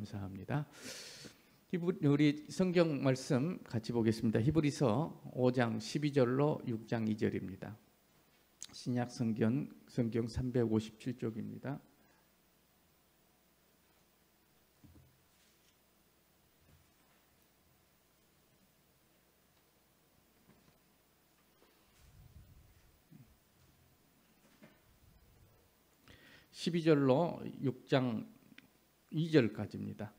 감사합니다. 우리 성경 말씀 같이 보겠습니다. 히브리서 5장 12절로 6장 2절입니다. 신약 성경 357쪽입니다. (12절로) 6장 2절까지입니다.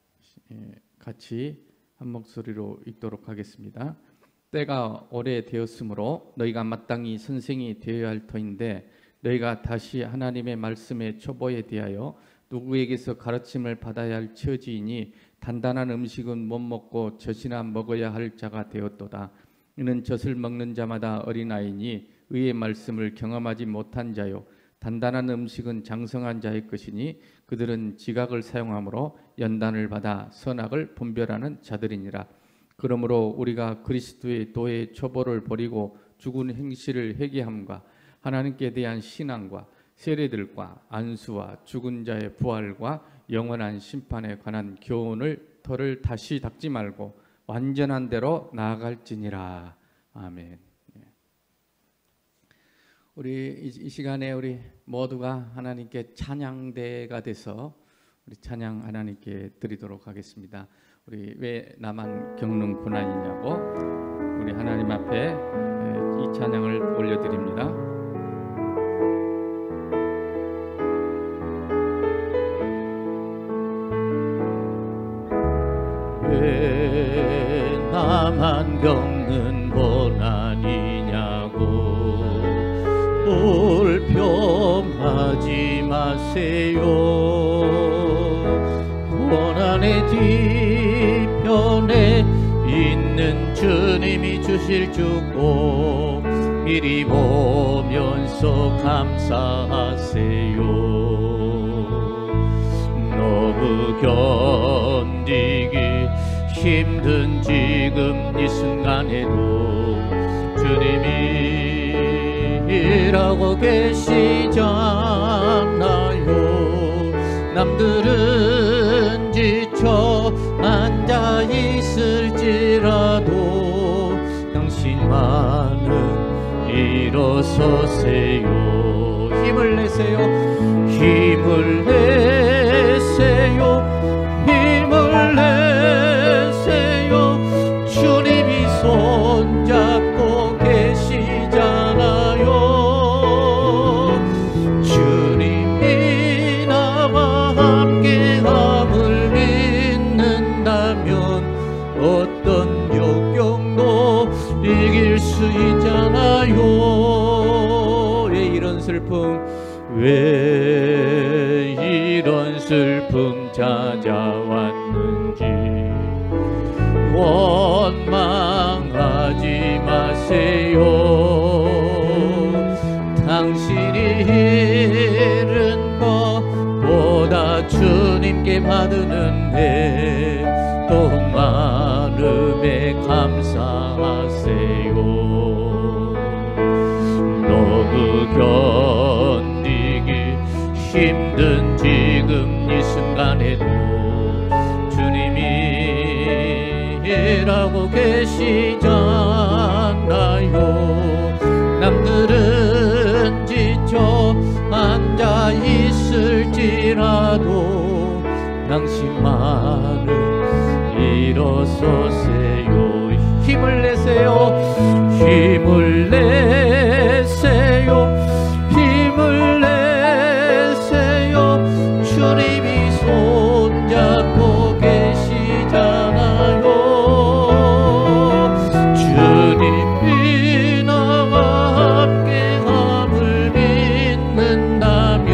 같이 한 목소리로 읽도록 하겠습니다. 때가 오래되었으므로 너희가 마땅히 선생이 되어야 할 터인데 너희가 다시 하나님의 말씀의 초보에 대하여 누구에게서 가르침을 받아야 할 처지이니 단단한 음식은 못 먹고 젖이나 먹어야 할 자가 되었도다. 이는 젖을 먹는 자마다 어린아이니 의의 말씀을 경험하지 못한 자요 단단한 음식은 장성한 자의 것이니 그들은 지각을 사용함으로 연단을 받아 선악을 분별하는 자들이니라. 그러므로 우리가 그리스도의 도의 초보를 버리고 죽은 행실을 회개함과 하나님께 대한 신앙과 세례들과 안수와 죽은 자의 부활과 영원한 심판에 관한 교훈을 털을 다시 닦지 말고 완전한 대로 나아갈지니라. 아멘. 우리 이 시간에 우리 모두가 하나님께 찬양대가 돼서 우리 찬양 하나님께 드리도록 하겠습니다. 우리 왜 나만 겪는 고난이냐고 우리 하나님 앞에 이 찬양을 올려드립니다. 왜 나만 겪는 고난이냐고 불평하지 마세요. 고난의 뒤편에 있는 주님이 주실 주고 미리 보면서 감사하세요. 너무 견디기 힘든 지금 이 순간에도 주님이 일하고 계시잖아요. 남들은 지쳐 앉아 있을지라도 당신만은 일어서세요. 힘을 내세요. 힘을 내세요. 힘을 내세요. 주님이 손잡고 계시잖아요. 주님이 나와 함께함을 믿는다면 어떤 역경도 이길 수 있잖아요. 왜 이런 슬픔, 왜 이런 슬픔 찾아왔는지 원망하지 마세요. 당신이 잃은 것보다 주님께 받은 은혜 또 많음에 감사하세요. 너무 견디기 힘든 지금 이 순간에도 주님이 일하고 계시잖아요. 남들은 지쳐 앉아 있을지라도 당신만은 일어서세요. 힘을 내세요. 힘을 내세요. 힘을 내세요. 주님이 손잡고 계시잖아요. 주님이 나와 함께함을 믿는다면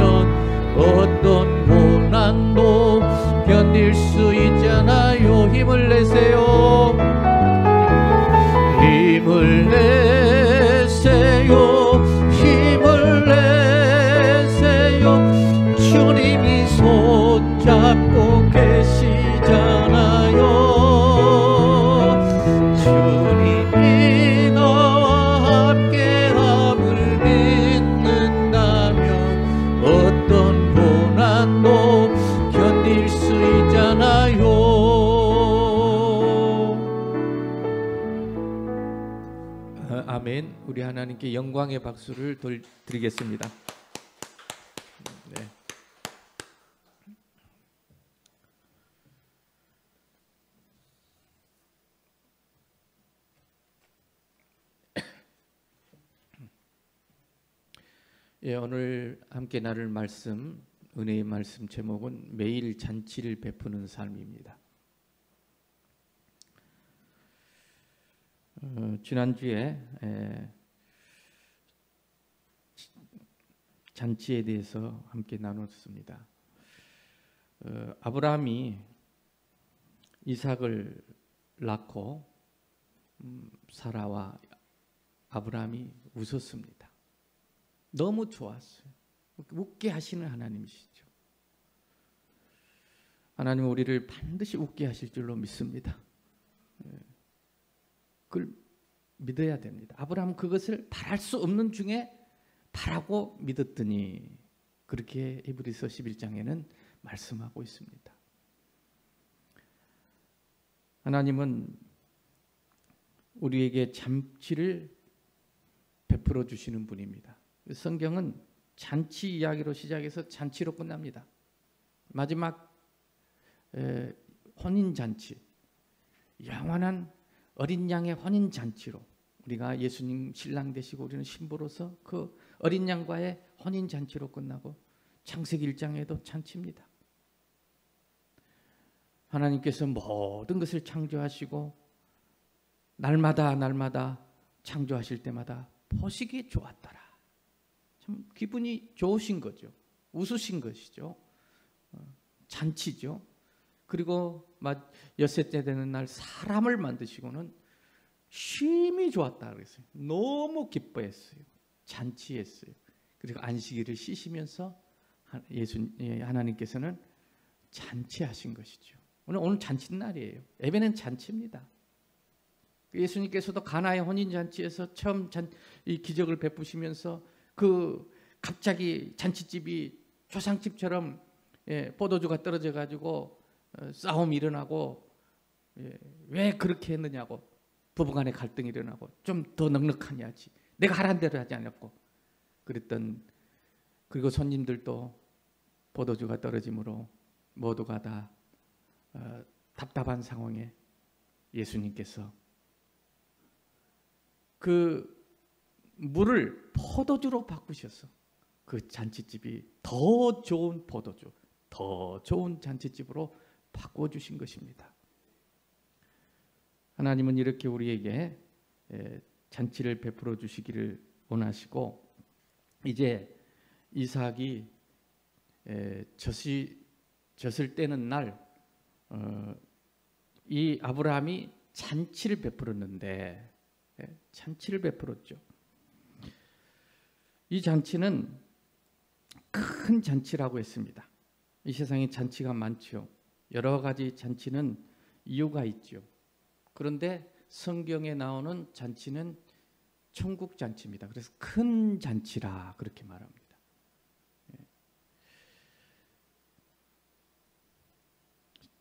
어떤 고난도 견딜 수 있잖아요. 힘을 내세요. 힘을 내세요. 우리 하나님께 영광의 박수를 드리겠습니다. 네. 예, 오늘 함께 나눌 말씀, 은혜의 말씀 제목은 매일 잔치를 베푸는 삶입니다. 지난주에 잔치에 대해서 함께 나눴습니다. 아브라함이 이삭을 낳고 사라와 아브라함이 웃었습니다. 너무 좋았어요. 웃게 하시는 하나님이시죠. 하나님은 우리를 반드시 웃게 하실 줄로 믿습니다. 그걸 믿어야 됩니다. 아브라함은 그것을 바랄 수 없는 중에 바라고 믿었더니 그렇게 히브리서 11장에는 말씀하고 있습니다. 하나님은 우리에게 잔치를 베풀어 주시는 분입니다. 성경은 잔치 이야기로 시작해서 잔치로 끝납니다. 마지막 혼인잔치, 영원한 어린 양의 혼인잔치로 우리가 예수님 신랑 되시고 우리는 신부로서 그 어린 양과의 혼인잔치로 끝나고 창세기 1장에도 잔치입니다. 하나님께서 모든 것을 창조하시고 날마다 창조하실 때마다 보시기 좋았더라. 참 기분이 좋으신 거죠. 웃으신 것이죠. 잔치죠. 그리고 엿새째 되는 날 사람을 만드시고는 쉼이 좋았다 그랬어요. 너무 기뻐했어요. 잔치했어요. 그리고 안식일을 쉬시면서 하나님께서는 잔치하신 것이죠. 오늘 잔칫날이에요. 예배는 잔치입니다. 예수님께서도 가나의 혼인잔치에서 처음 이 기적을 베푸시면서 그 갑자기 잔치집이 초상집처럼 포도주가 떨어져 가지고 싸움이 일어나고 왜 그렇게 했느냐고 부부간에 갈등이 일어나고 좀 더 넉넉하니 하지 내가 하라는 대로 하지 않았고 그랬던 그리고 손님들도 포도주가 떨어짐으로 모두가 다 답답한 상황에 예수님께서 그 물을 포도주로 바꾸셔서 그 잔치집이 더 좋은 포도주, 더 좋은 잔치집으로 바꿔주신 것입니다. 하나님은 이렇게 우리에게 잔치를 베풀어 주시기를 원하시고 이제 이삭이 젖을 떼는 날 이 아브라함이 잔치를 베풀었는데 잔치를 베풀었죠. 이 잔치는 큰 잔치라고 했습니다. 이 세상에 잔치가 많죠. 여러 가지 잔치는 이유가 있죠. 그런데 성경에 나오는 잔치는 천국 잔치입니다. 그래서 큰 잔치라 그렇게 말합니다.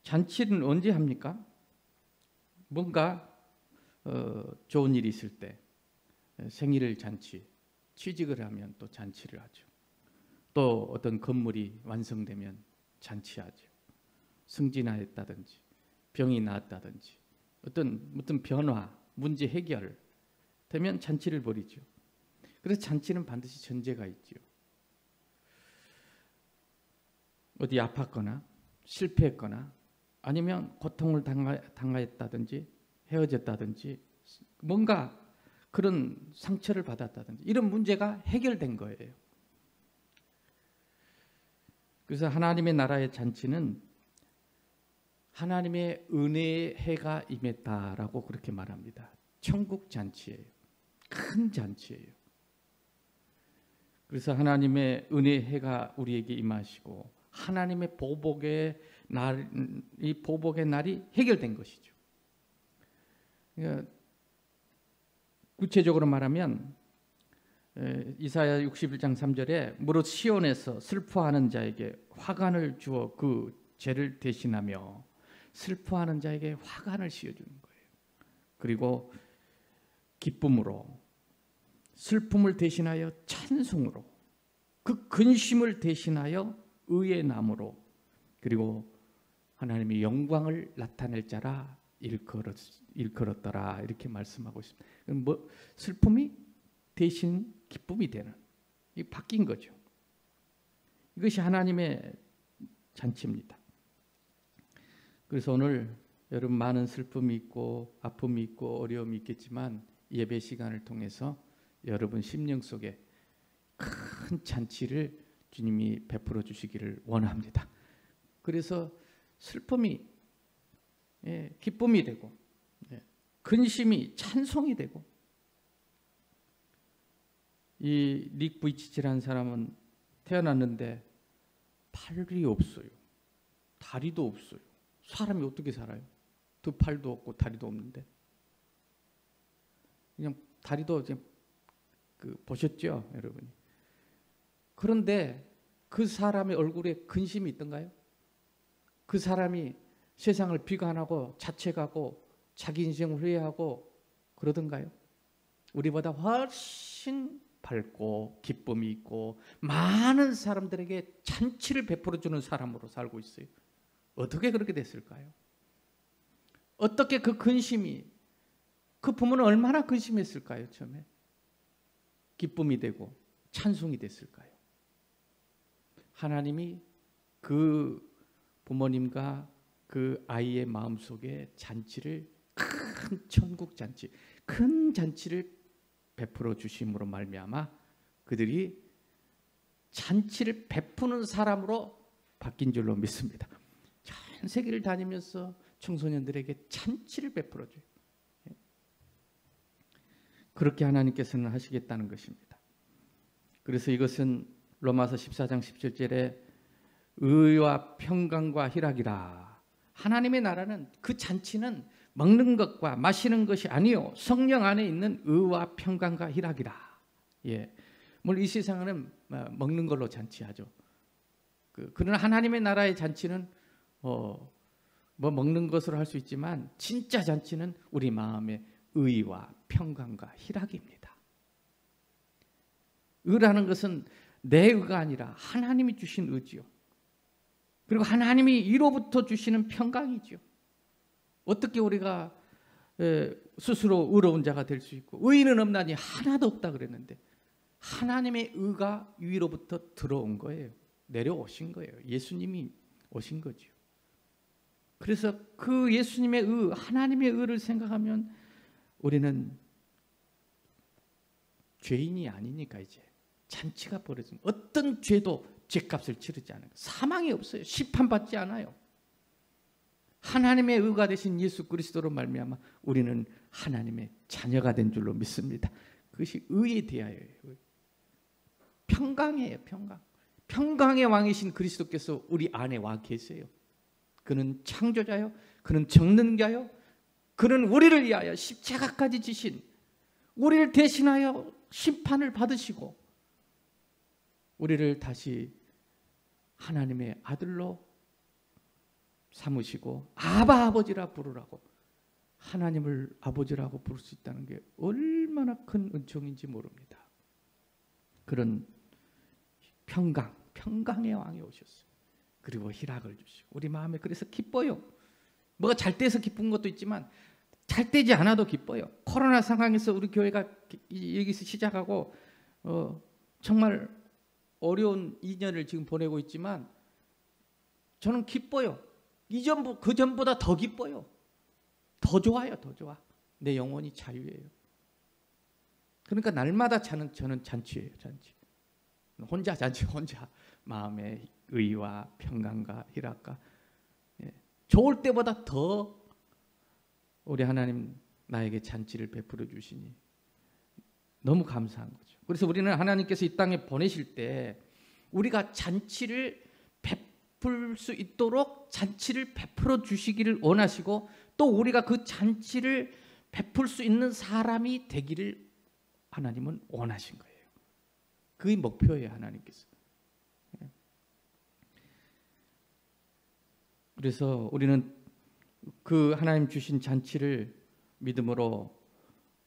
잔치는 언제 합니까? 뭔가 좋은 일이 있을 때, 생일 잔치, 취직을 하면 또 잔치를 하죠. 또 어떤 건물이 완성되면 잔치하죠. 승진하였다든지 병이 나았다든지 어떤 변화, 문제 해결 되면 잔치를 벌이죠. 그래서 잔치는 반드시 전제가 있죠. 어디 아팠거나 실패했거나 아니면 고통을 당하였다든지 헤어졌다든지 뭔가 그런 상처를 받았다든지 이런 문제가 해결된 거예요. 그래서 하나님의 나라의 잔치는 하나님의 은혜의 해가 임했다라고 그렇게 말합니다. 천국 잔치예요. 큰 잔치예요. 그래서 하나님의 은혜의 해가 우리에게 임하시고 하나님의 보복의 날이 해결된 것이죠. 그러니까 구체적으로 말하면 이사야 61장 3절에 무릇 시온에서 슬퍼하는 자에게 화관을 주어 그 죄를 대신하며 슬퍼하는 자에게 화관을 씌워주는 거예요. 그리고 기쁨으로 슬픔을 대신하여 찬송으로, 그 근심을 대신하여 의의 나무로, 그리고 하나님의 영광을 나타낼 자라 일컬었더라, 이렇게 말씀하고 있습니다. 뭐 슬픔이 대신 기쁨이 되는, 이 바뀐 거죠. 이것이 하나님의 잔치입니다. 그래서 오늘 여러분 많은 슬픔이 있고 아픔이 있고 어려움이 있겠지만 예배 시간을 통해서 여러분 심령 속에 큰 잔치를 주님이 베풀어 주시기를 원합니다. 그래서 슬픔이 기쁨이 되고 근심이 찬송이 되고, 이 닉 부이치치라는 사람은 태어났는데 팔이 없어요. 다리도 없어요. 사람이 어떻게 살아요? 두 팔도 없고 다리도 없는데. 그냥 다리도 지금 보셨죠, 여러분이? 그런데 그 사람의 얼굴에 근심이 있던가요? 그 사람이 세상을 비관하고 자책하고 자기 인생을 후회하고 그러던가요? 우리보다 훨씬 밝고 기쁨이 있고 많은 사람들에게 잔치를 베풀어주는 사람으로 살고 있어요. 어떻게 그렇게 됐을까요? 어떻게 그 근심이, 그 부모는 얼마나 근심했을까요? 처음에 기쁨이 되고 찬송이 됐을까요? 하나님이 그 부모님과 그 아이의 마음속에 잔치를, 큰 천국 잔치, 큰 잔치를 베풀어 주심으로 말미암아 그들이 잔치를 베푸는 사람으로 바뀐 줄로 믿습니다. 전 세계를 다니면서 청소년들에게 잔치를 베풀어 줘요. 그렇게 하나님께서는 하시겠다는 것입니다. 그래서 이것은 로마서 14장 17절에 의와 평강과 희락이라. 하나님의 나라는, 그 잔치는 먹는 것과 마시는 것이 아니요 성령 안에 있는 의와 평강과 희락이라. 물론 이 세상은 먹는 걸로 잔치하죠. 그러나 하나님의 나라의 잔치는 뭐 먹는 것으로 할 수 있지만 진짜 잔치는 우리 마음의 의와 평강과 희락입니다. 의라는 것은 내 의가 아니라 하나님이 주신 의지요. 그리고 하나님이 이로부터 주시는 평강이죠. 어떻게 우리가 스스로 의로운 자가 될 수 있고, 의인은 없나니 하나도 없다 그랬는데 하나님의 의가 위로부터 들어온 거예요. 내려오신 거예요. 예수님이 오신 거죠. 그래서 그 예수님의 의, 하나님의 의를 생각하면 우리는 죄인이 아니니까 이제 잔치가 벌어집니다. 어떤 죄도 죄값을 치르지 않아요. 사망이 없어요. 심판받지 않아요. 하나님의 의가 되신 예수 그리스도로 말미암아 우리는 하나님의 자녀가 된 줄로 믿습니다. 그것이 의에 대하여예요. 평강이에요. 평강. 평강의 왕이신 그리스도께서 우리 안에 와 계세요. 그는 창조자요, 그는 정능자요, 그는 우리를 위하여 십자가까지 지신, 우리를 대신하여 심판을 받으시고 우리를 다시 하나님의 아들로 삼으시고 아바 아버지라 부르라고, 하나님을 아버지라고 부를 수 있다는 게 얼마나 큰 은총인지 모릅니다. 그런 평강, 평강의 왕이 오셨어요. 그리고 희락을 주시고 우리 마음에 그래서 기뻐요. 뭐가 잘 돼서 기쁜 것도 있지만 잘 되지 않아도 기뻐요. 코로나 상황에서 우리 교회가 여기서 시작하고 정말 어려운 2년을 지금 보내고 있지만 저는 기뻐요. 그 전보다 더 기뻐요. 더 좋아요. 더 좋아. 내 영혼이 자유예요. 그러니까 날마다 저는 잔치예요. 잔치. 혼자 잔치, 혼자 마음의 의와 평강과 희락과, 좋을 때보다 더 우리 하나님 나에게 잔치를 베풀어 주시니 너무 감사한 거죠. 그래서 우리는 하나님께서 이 땅에 보내실 때 우리가 잔치를 베풀 수 있도록 잔치를 베풀어 주시기를 원하시고, 또 우리가 그 잔치를 베풀 수 있는 사람이 되기를 하나님은 원하신 거예요. 그게 목표예요, 하나님께서. 그래서 우리는 그 하나님 주신 잔치를 믿음으로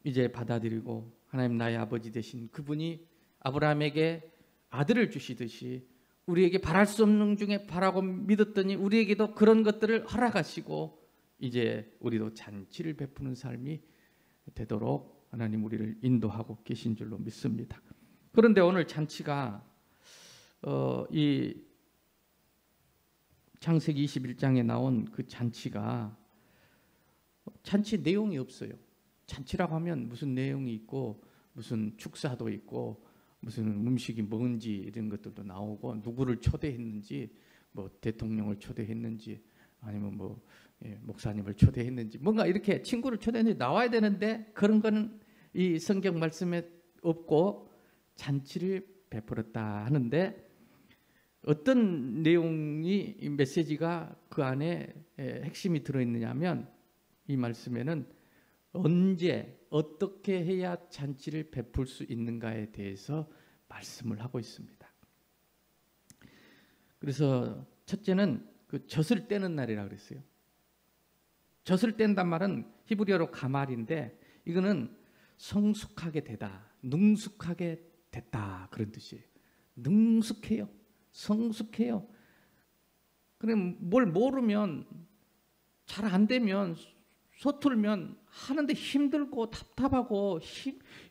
이제 받아들이고 하나님 나의 아버지 되신 그분이 아브라함에게 아들을 주시듯이 우리에게 바랄 수 없는 중에 바라고 믿었더니 우리에게도 그런 것들을 허락하시고 이제 우리도 잔치를 베푸는 삶이 되도록 하나님 우리를 인도하고 계신 줄로 믿습니다. 그런데 오늘 잔치가 이 창세기 21장에 나온 그 잔치가 잔치 내용이 없어요. 잔치라고 하면 무슨 내용이 있고 무슨 축사도 있고 무슨 음식이 뭔지 이런 것들도 나오고 누구를 초대했는지 뭐 대통령을 초대했는지 아니면 뭐 목사님을 초대했는지 뭔가 이렇게 친구를 초대했는지 나와야 되는데 그런 거는 이 성경 말씀에 없고 잔치를 베풀었다 하는데 어떤 내용이 이 메시지가 그 안에 핵심이 들어있느냐면 이 말씀에는 언제 어떻게 해야 잔치를 베풀 수 있는가에 대해서 말씀을 하고 있습니다. 그래서 첫째는 그 젖을 떼는 날이라고 그랬어요. 젖을 뗀단 말은 히브리어로 가말인데 이거는 성숙하게 되다, 능숙하게 됐다 그런 뜻이에요. 능숙해요. 성숙해요. 그럼 뭘 모르면 잘 안 되면 서툴면 하는데 힘들고 답답하고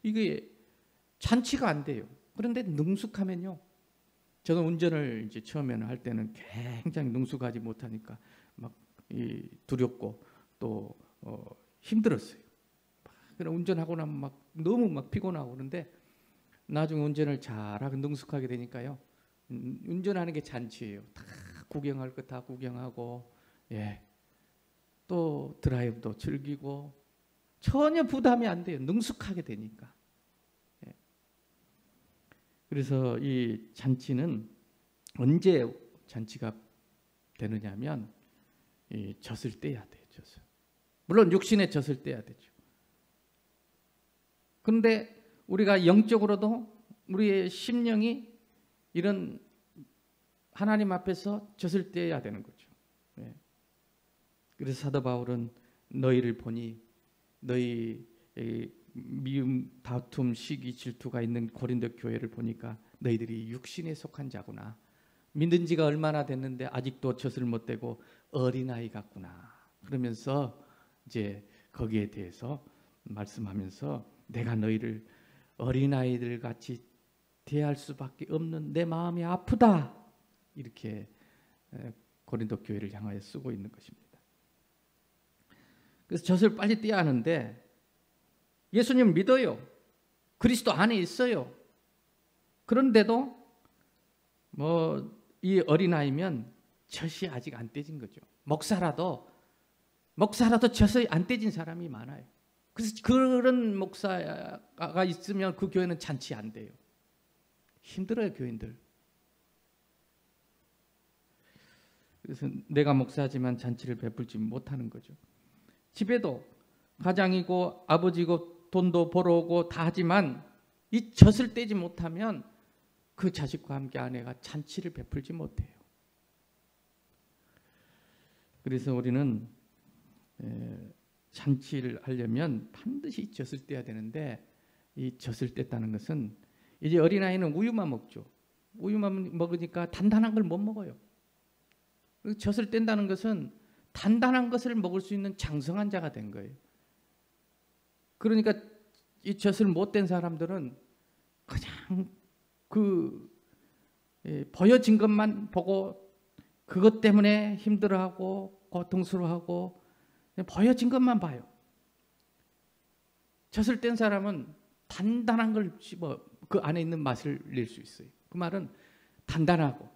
이게 잔치가 안 돼요. 그런데 능숙하면요. 저는 운전을 이제 처음에는 할 때는 굉장히 능숙하지 못하니까 막 두렵고 또 힘들었어요. 그냥 운전하고 나면 막 너무 막 피곤하고 그런데 나중에 운전을 잘하고 능숙하게 되니까요. 운전하는 게 잔치예요. 다 구경할 거 다 구경하고 또 드라이브도 즐기고 전혀 부담이 안 돼요. 능숙하게 되니까. 그래서 이 잔치는 언제 잔치가 되느냐면 이 젖을 떼야 돼요. 젖을. 물론 육신의 젖을 떼야 되죠. 그런데 우리가 영적으로도 우리의 심령이 이런 하나님 앞에서 젖을 떼야 되는 거죠. 그래서 사도 바울은 너희를 보니 너희 미움, 다툼, 시기, 질투가 있는 고린도 교회를 보니까 너희들이 육신에 속한 자구나. 믿은 지가 얼마나 됐는데 아직도 젖을 못 떼고 어린아이 같구나. 그러면서 이제 거기에 대해서 말씀하면서 내가 너희를 어린아이들 같이 대할 수밖에 없는 내 마음이 아프다. 이렇게 고린도 교회를 향하여 쓰고 있는 것입니다. 그래서 젖을 빨리 떼야 하는데 예수님 믿어요. 그리스도 안에 있어요. 그런데도 뭐 이 어린아이면 젖이 아직 안 떼진 거죠. 목사라도 젖이 안 떼진 사람이 많아요. 그래서 그런 목사가 있으면 그 교회는 잔치 안 돼요. 힘들어요, 교인들. 그래서 내가 목사지만 잔치를 베풀지 못하는 거죠. 집에도 가장이고 아버지고 돈도 벌어오고 다 하지만 이 젖을 떼지 못하면 그 자식과 함께 아내가 잔치를 베풀지 못해요. 그래서 우리는 잔치를 하려면 반드시 젖을 떼야 되는데 이 젖을 뗐다는 것은 이제 어린아이는 우유만 먹죠. 우유만 먹으니까 단단한 걸 못 먹어요. 젖을 뗀다는 것은 단단한 것을 먹을 수 있는 장성한 자가 된 거예요. 그러니까 이 젖을 못 뗀 사람들은 그냥 보여진 것만 보고 그것 때문에 힘들어하고 고통스러워하고 보여진 것만 봐요. 젖을 뗀 사람은 단단한 걸 씹어 그 안에 있는 맛을 낼 수 있어요. 그 말은 단단하고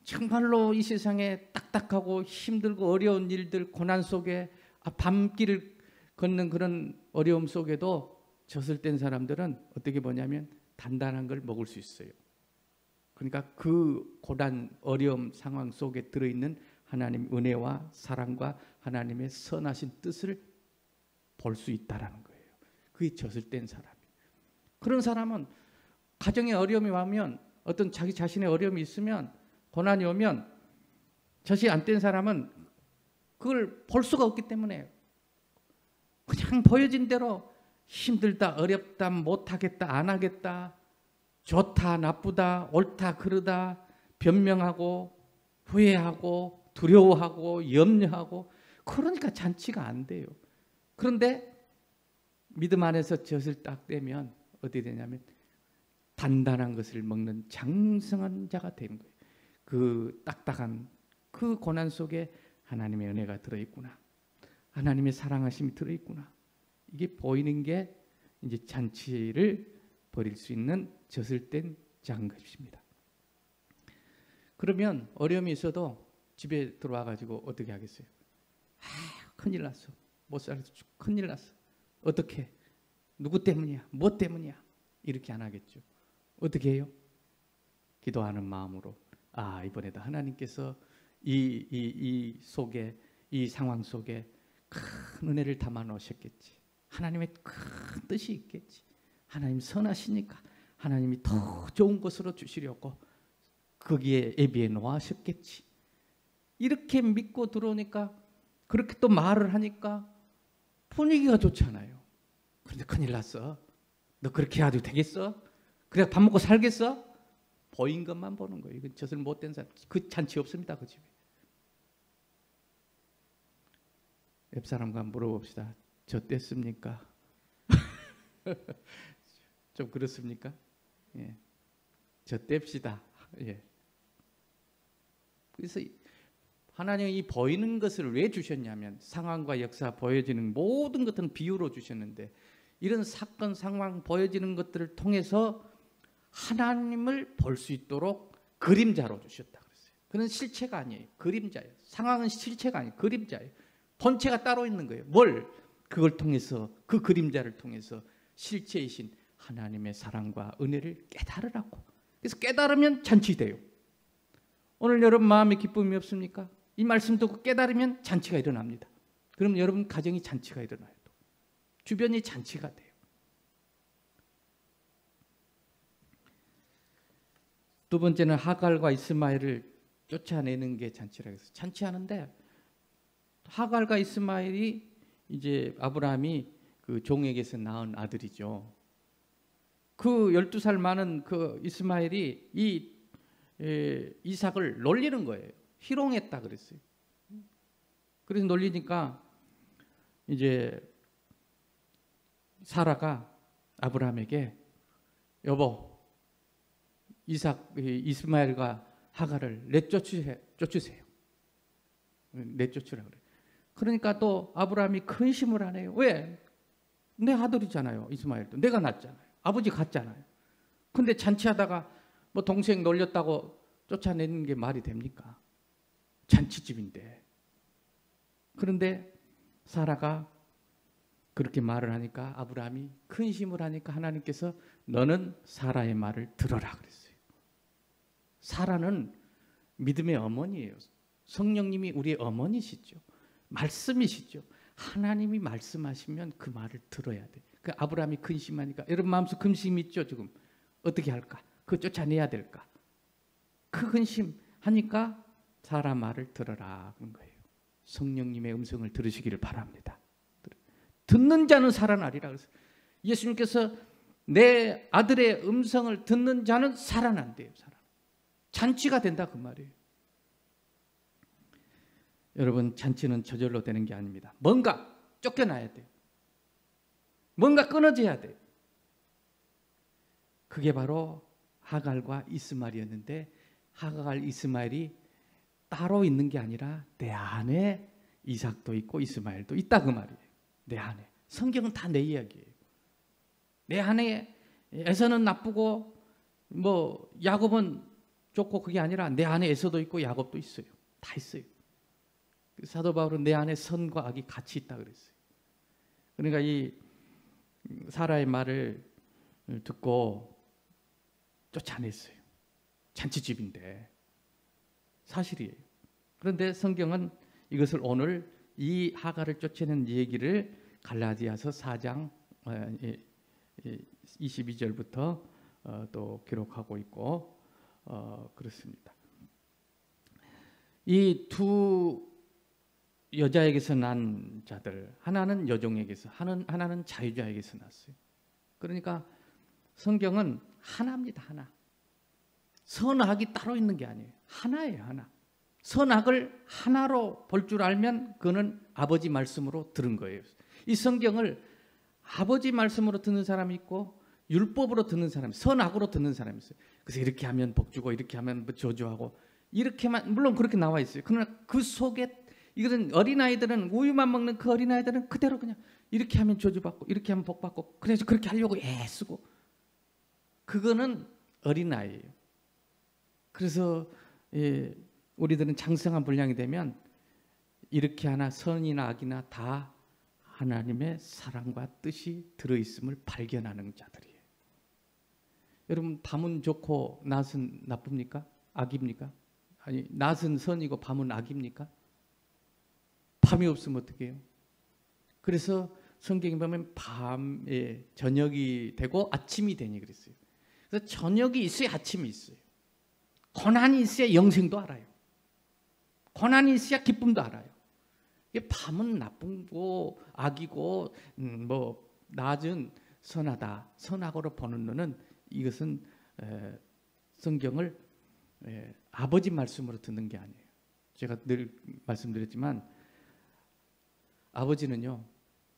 정말로 이 세상에 딱딱하고 힘들고 어려운 일들 고난 속에 밤길을 걷는 그런 어려움 속에도 젖을 뗀 사람들은 어떻게 보냐면 단단한 걸 먹을 수 있어요. 그러니까 그 고난 어려움 상황 속에 들어있는 하나님 은혜와 사랑과 하나님의 선하신 뜻을 볼 수 있다라는 거예요. 그게 젖을 뗀 사람이. 그런 사람은 가정에 어려움이 오면 어떤 자기 자신의 어려움이 있으면 고난이 오면 젖이 안 뗀 사람은 그걸 볼 수가 없기 때문에 그냥 보여진 대로 힘들다, 어렵다, 못하겠다, 안 하겠다, 좋다, 나쁘다, 옳다, 그르다 변명하고 후회하고 두려워하고 염려하고, 그러니까 잔치가 안 돼요. 그런데 믿음 안에서 젖을 딱 떼면 어떻게 되냐면 단단한 것을 먹는 장성한 자가 되는 거예요. 그 딱딱한 그 고난 속에 하나님의 은혜가 들어있구나, 하나님의 사랑하심이 들어있구나, 이게 보이는 게 이제 잔치를 벌일 수 있는 젖을 뗀 자인 것입니다. 그러면 어려움이 있어도 집에 들어와 가지고 어떻게 하겠어요? 큰일 났어, 못 살겠어, 큰일 났어, 어떻게, 누구 때문이야, 뭐 때문이야, 이렇게 안 하겠죠. 어떻게 해요? 기도하는 마음으로, 이번에도 하나님께서 이 속에, 이 상황 속에 큰 은혜를 담아 놓으셨겠지, 하나님의 큰 뜻이 있겠지, 하나님 선하시니까 하나님이 더 좋은 것으로 주시려고 거기에 예비해 놓으셨겠지, 이렇게 믿고 들어오니까, 그렇게 또 말을 하니까 분위기가 좋잖아요. 그런데 큰일 났어, 너 그렇게 해도 되겠어? 그래 밥 먹고 살겠어? 보인 것만 보는 거예요. 이건 젖을 못된 사람, 그 잔치 없습니다, 그 집에. 옆 사람과 물어봅시다. 젖 뗐습니까? 좀 그렇습니까? 예. 젖 뗍시다. 예. 그래서 하나님이 이 보이는 것을 왜 주셨냐면, 상황과 역사 보여지는 모든 것들은 비유로 주셨는데, 이런 사건 상황 보여지는 것들을 통해서 하나님을 볼 수 있도록 그림자로 주셨다 그랬어요. 그건 실체가 아니에요. 그림자예요. 상황은 실체가 아니에요. 그림자예요. 본체가 따로 있는 거예요. 뭘? 그걸 통해서, 그 그림자를 통해서 실체이신 하나님의 사랑과 은혜를 깨달으라고. 그래서 깨달으면 잔치돼요. 오늘 여러분 마음에 기쁨이 없습니까? 이 말씀 듣고 깨달으면 잔치가 일어납니다. 그럼 여러분 가정이 잔치가 일어나요. 또. 주변이 잔치가 돼요. 두 번째는 하갈과 이스마엘을 쫓아내는 게 잔치라고 해서, 잔치하는데 하갈과 이스마엘이 이제 아브라함이 그 종에게서 낳은 아들이죠. 그 12살 많은 그 이스마엘이 이 이삭을 놀리는 거예요. 희롱했다 그랬어요. 그래서 놀리니까 이제 사라가 아브라함에게, 여보, 이스마엘과 하갈을 내쫓으세요. 내쫓으라 그래. 그러니까 또 아브라함이 근심을 하네요. 왜? 내 아들이잖아요. 이스마엘도 내가 낳았잖아요. 아버지 같잖아요. 근데 잔치하다가 뭐 동생 놀렸다고 쫓아내는 게 말이 됩니까? 잔치집인데. 그런데 사라가 그렇게 말을 하니까 아브라함이 근심을 하니까 하나님께서 너는 사라의 말을 들어라 그랬어요. 사라는 믿음의 어머니예요. 성령님이 우리의 어머니시죠. 말씀이시죠. 하나님이 말씀하시면 그 말을 들어야 돼. 그 아브라함이 근심하니까, 여러분 마음속 근심 있죠 지금? 어떻게 할까? 그거 쫓아내야 될까? 그 근심하니까 사라 말을 들어라 그런 거예요. 성령님의 음성을 들으시기를 바랍니다. 듣는 자는 살아나리라 그래서 예수님께서 내 아들의 음성을 듣는 자는 살아난대요. 잔치가 된다 그 말이에요. 여러분, 잔치는 저절로 되는 게 아닙니다. 뭔가 쫓겨나야 돼요. 뭔가 끊어져야 돼요. 그게 바로 하갈과 이스마엘이었는데, 하갈 이스마엘이 따로 있는 게 아니라 내 안에 이삭도 있고 이스마엘도 있다 그 말이에요. 내 안에. 성경은 다 내 이야기예요. 내 안에 에서는 나쁘고 뭐 야곱은 좋고, 그게 아니라 내 안에 에서도 있고 야곱도 있어요. 다 있어요. 사도 바울은 내 안에 선과 악이 같이 있다 그랬어요. 그러니까 이 사라의 말을 듣고 쫓아냈어요. 잔치집인데 사실이에요. 그런데 성경은 이것을 오늘 이 하갈을 쫓아낸 얘기를 갈라디아서 4장 22절부터 또 기록하고 있고 그렇습니다. 이 두 여자에게서 난 자들, 하나는 여종에게서, 하나는 자유자에게서 났어요. 그러니까 성경은 하나입니다. 하나. 선악이 따로 있는 게 아니에요. 하나예요. 하나. 선악을 하나로 볼 줄 알면 그는 아버지 말씀으로 들은 거예요. 이 성경을 아버지 말씀으로 듣는 사람이 있고 율법으로 듣는 사람이, 선악으로 듣는 사람이 있어요. 그래서 이렇게 하면 복 주고 이렇게 하면 저주하고 이렇게만, 물론 그렇게 나와 있어요. 그러나 그 속에 이것은 어린아이들은, 우유만 먹는 그 어린아이들은 그대로 그냥 이렇게 하면 저주받고 이렇게 하면 복받고, 그래서 그렇게 하려고 애쓰고, 그거는 어린아이예요. 그래서 우리들은 장성한 분량이 되면 이렇게 하나 선이나 악이나 다 하나님의 사랑과 뜻이 들어있음을 발견하는 자들이에요. 여러분, 밤은 좋고 낮은 나쁩니까? 악입니까? 아니, 낮은 선이고 밤은 악입니까? 밤이 없으면 어떻게 해요? 그래서 성경에 보면 밤에 저녁이 되고 아침이 되니 그랬어요. 그래서 저녁이 있어야 아침이 있어요. 고난이 있어야 영생도 알아요. 고난이 있어야 기쁨도 알아요. 밤은 나쁘고 악이고 뭐 낮은 선하다, 선악으로 보는 눈은, 이것은 성경을 아버지 말씀으로 듣는 게 아니에요. 제가 늘 말씀드렸지만 아버지는요,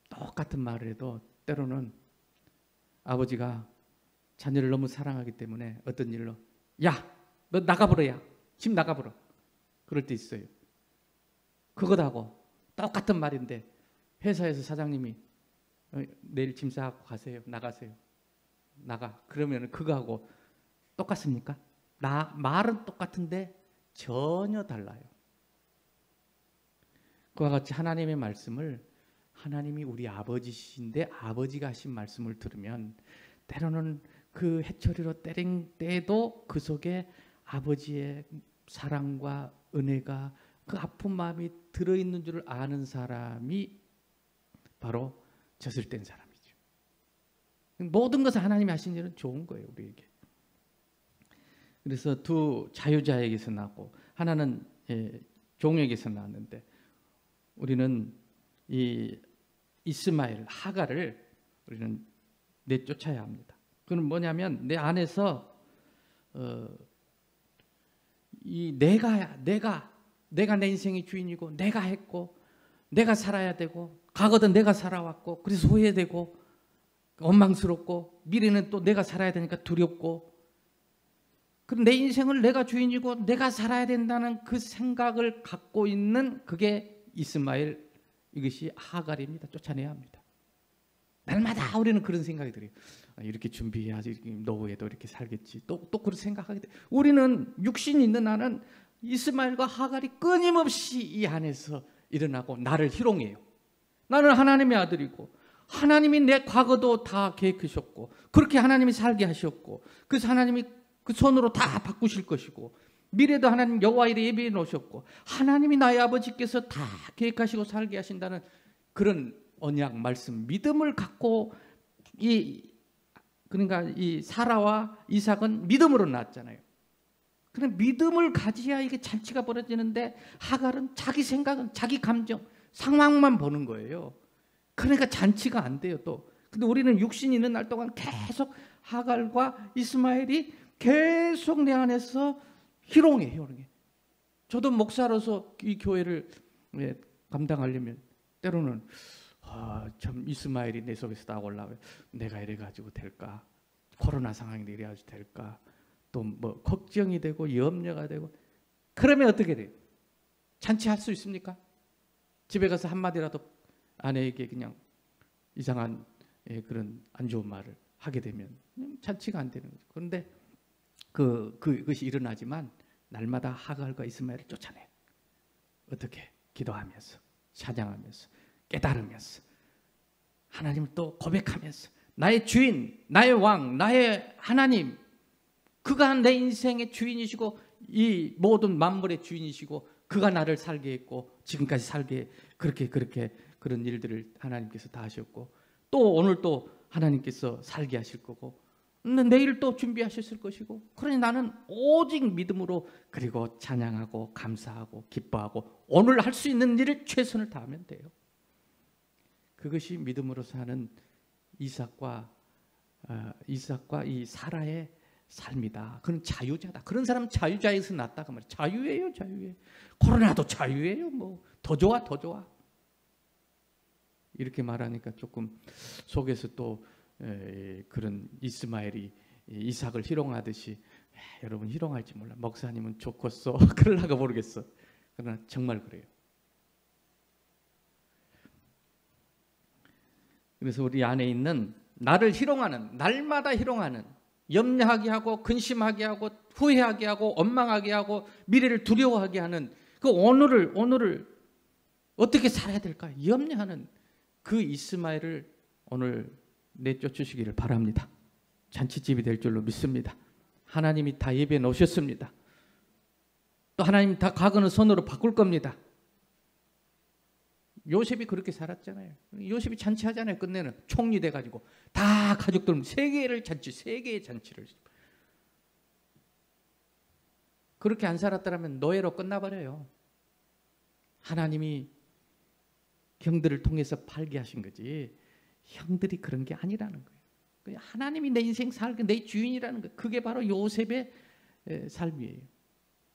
똑같은 말을 해도 때로는 아버지가 자녀를 너무 사랑하기 때문에 어떤 일로, 야, 너 나가버려, 야, 집 나가버려, 그럴 때 있어요. 그것하고 똑같은 말인데 회사에서 사장님이 내일 짐 싸고 가세요, 나가세요, 나가, 그러면 그거하고 똑같습니까? 말은 똑같은데 전혀 달라요. 그와 같이 하나님의 말씀을, 하나님이 우리 아버지신데 아버지가 하신 말씀을 들으면 때로는 그 해초리로 때린 때에도 그 속에 아버지의 사랑과 은혜가, 그 아픈 마음이 들어있는 줄을 아는 사람이 바로 젖을 뗀 사람이죠. 모든 것을 하나님이 하신 일은 좋은 거예요, 우리에게. 그래서 두 자유자에게서 나고 하나는 종에게서 나왔는데, 우리는 이 이스마엘, 하갈을 우리는 내쫓아야 합니다. 그건 뭐냐면 내 안에서 이 내가 내 인생의 주인이고, 내가 했고, 내가 살아야 되고, 과거도 내가 살아왔고, 그래서 후회되고 원망스럽고, 미래는 또 내가 살아야 되니까 두렵고, 그럼 내 인생을 내가 주인이고 내가 살아야 된다는 그 생각을 갖고 있는, 그게 이스마엘, 이것이 하갈입니다. 쫓아내야 합니다. 날마다 우리는 그런 생각이 들어요. 이렇게 준비해야지, 노후에도 이렇게 살겠지, 또 그렇게 생각하게 돼. 우리는 육신이 있는 나는 이스마엘과 하갈이 끊임없이 이 안에서 일어나고 나를 희롱해요. 나는 하나님의 아들이고 하나님이 내 과거도 다 계획하셨고, 그렇게 하나님이 살게 하셨고, 그래서 하나님이 그 손으로 다 바꾸실 것이고, 미래도 하나님 여호와 일에 예비해 놓으셨고, 하나님이 나의 아버지께서 다 계획하시고 살게 하신다는 그런 언약, 말씀, 믿음을 갖고, 그러니까 이 사라와 이삭은 믿음으로 낳았잖아요. 그런 믿음을 가져야 이게 잔치가 벌어지는데, 하갈은 자기 생각은, 자기 감정, 상황만 보는 거예요. 그러니까 잔치가 안 돼요. 또 근데 우리는 육신이 있는 날 동안 계속 하갈과 이스마엘이 계속 내 안에서 희롱해. 저도 목사로서 이 교회를 감당하려면 때로는 참 이스마엘이 내 속에서 딱 올라와요. 내가 이래가지고 될까? 코로나 상황인데 이래가지고 될까? 또 뭐 걱정이 되고 염려가 되고, 그러면 어떻게 돼요? 잔치할 수 있습니까? 집에 가서 한마디라도 아내에게 그냥 이상한 그런 안 좋은 말을 하게 되면 잔치가 안 되는 거죠. 그런데 그것이 일어나지만 날마다 하갈과 이스마엘을 쫓아내. 어떻게? 기도하면서, 찬양하면서, 깨달으면서, 하나님을 또 고백하면서, 나의 주인, 나의 왕, 나의 하나님, 그가 내 인생의 주인이시고 이 모든 만물의 주인이시고, 그가 나를 살게 했고 지금까지 살게, 그렇게 그런 일들을 하나님께서 다 하셨고, 또 오늘 또 하나님께서 살게 하실 거고, 내일 또 준비하셨을 것이고, 그러니 나는 오직 믿음으로, 그리고 찬양하고 감사하고 기뻐하고 오늘 할 수 있는 일을 최선을 다하면 돼요. 그것이 믿음으로 사는 이삭과 이 사라의 삶이다. 그는 자유자다. 그런 사람은 자유자에서 났다 그 말이에요. 자유예요, 자유예요. 코로나도 자유예요. 뭐 더 좋아, 더 좋아. 이렇게 말하니까 조금 속에서 또 그런 이스마엘이 이삭을 희롱하듯이, 여러분 희롱할지 몰라. 목사님은 좋겠어. 그러려고 모르겠어. 그러나 정말 그래요. 그래서 우리 안에 있는 나를 희롱하는, 날마다 희롱하는, 염려하게 하고 근심하게 하고 후회하게 하고 원망하게 하고 미래를 두려워하게 하는 그 오늘을 어떻게 살아야 될까 염려하는 그 이스마엘을 오늘 내쫓으시기를 바랍니다. 잔치집이 될 줄로 믿습니다. 하나님이 다 예배해 놓으셨습니다. 또 하나님 다 과거는 선으로 바꿀 겁니다. 요셉이 그렇게 살았잖아요. 요셉이 잔치하잖아요. 끝내는 총리 돼가지고 다 가족들 세 개의 잔치를. 그렇게 안 살았더라면 노예로 끝나버려요. 하나님이 형들을 통해서 팔게 하신 거지 형들이 그런 게 아니라는 거예요. 하나님이 내 인생 살게 내 주인이라는 거예요. 그게 바로 요셉의 삶이에요.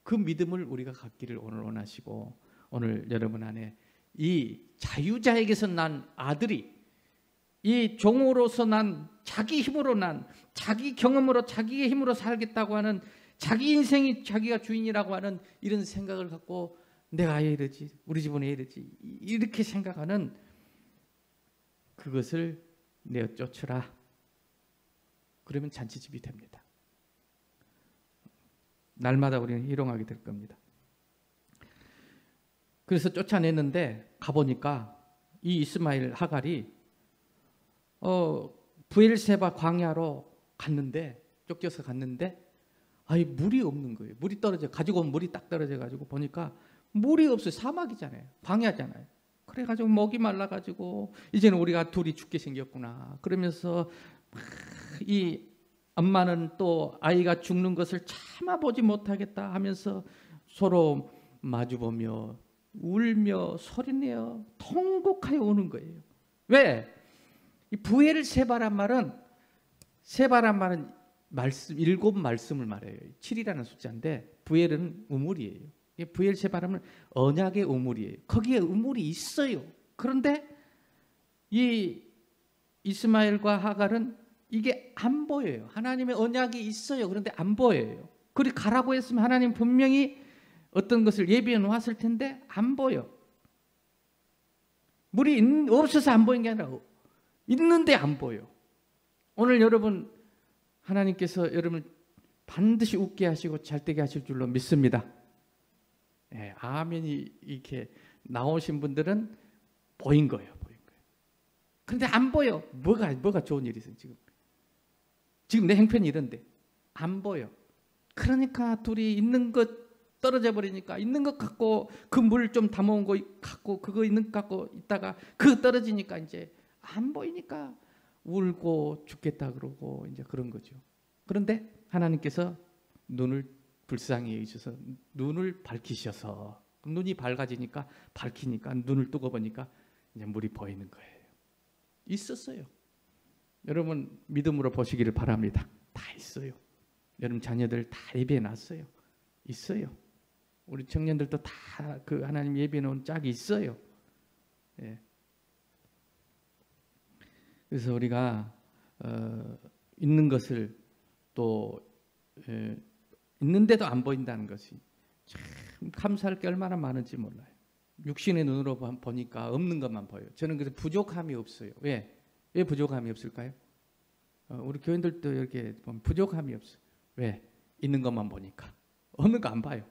그 믿음을 우리가 갖기를 오늘 원하시고, 오늘 여러분 안에 이 자유자에게서 난 아들이, 이 종으로서 난, 자기 힘으로 난, 자기 경험으로 자기의 힘으로 살겠다고 하는, 자기 인생이 자기가 주인이라고 하는 이런 생각을 갖고 내가 왜 이러지, 우리 집은 왜 이러지, 이렇게 생각하는 그것을 내어쫓으라. 그러면 잔치집이 됩니다. 날마다 우리는 희롱하게 될 겁니다. 그래서 쫓아냈는데 가보니까 이 이스마엘 하갈이 브엘세바 광야로 갔는데, 쫓겨서 갔는데 물이 없는 거예요. 물이 떨어져 가지고 온 물이 딱 떨어져 가지고 보니까 물이 없어요. 사막이잖아요. 광야잖아요. 그래가지고 목이 말라가지고 이제는 우리가 둘이 죽게 생겼구나. 그러면서 이 엄마는 또 아이가 죽는 것을 참아보지 못하겠다 하면서 서로 마주보며 울며 소리내어 통곡하여 오는 거예요. 왜? 이 부엘세바란 말은, 세바란 말은 말씀, 7말씀을 말해요. 7이라는 숫자인데 부엘은 우물이에요. 부엘세바라는 언약의 우물이에요. 거기에 우물이 있어요. 그런데 이 이스마엘과 하갈은 이게 안 보여요. 하나님의 언약이 있어요. 그런데 안 보여요. 그리 가라고 했으면 하나님 분명히 어떤 것을 예비해 놓았을 텐데 안 보여. 물이 없어서 안 보이는 게 아니라 있는데 안 보여. 오늘 여러분, 하나님께서 여러분을 반드시 웃게 하시고 잘되게 하실 줄로 믿습니다. 아멘이 이렇게 나오신 분들은 보인 거예요. 그런데 안 보여. 뭐가 좋은 일이 있어요. 지금 내 형편이 이런데 안 보여. 그러니까 둘이 있는 것 떨어져 버리니까 있는 것 갖고 그 물 좀 담아온 거 갖고 그거 있는 것 갖고 있다가 그거 떨어지니까 이제 안 보이니까 울고 죽겠다 그러고 이제 그런 거죠. 그런데 하나님께서 눈을 불쌍히 여기셔서 눈을 밝히셔서 눈이 밝아지니까 밝히니까 눈을 뜨고 보니까 이제 물이 보이는 거예요. 있었어요. 여러분 믿음으로 보시기를 바랍니다. 다 있어요. 여러분 자녀들 다 예배해 놨어요. 있어요. 우리 청년들도 다 그 하나님 예배해 놓은 짝이 있어요. 그래서 우리가 있는 것을 또 있는데도 안 보인다는 것이 참 감사할 게 얼마나 많은지 몰라요. 육신의 눈으로 보니까 없는 것만 보여요. 저는 그래서 부족함이 없어요. 왜 부족함이 없을까요? 우리 교인들도 이렇게 보면 부족함이 없어요. 왜? 있는 것만 보니까. 없는 거 안 봐요.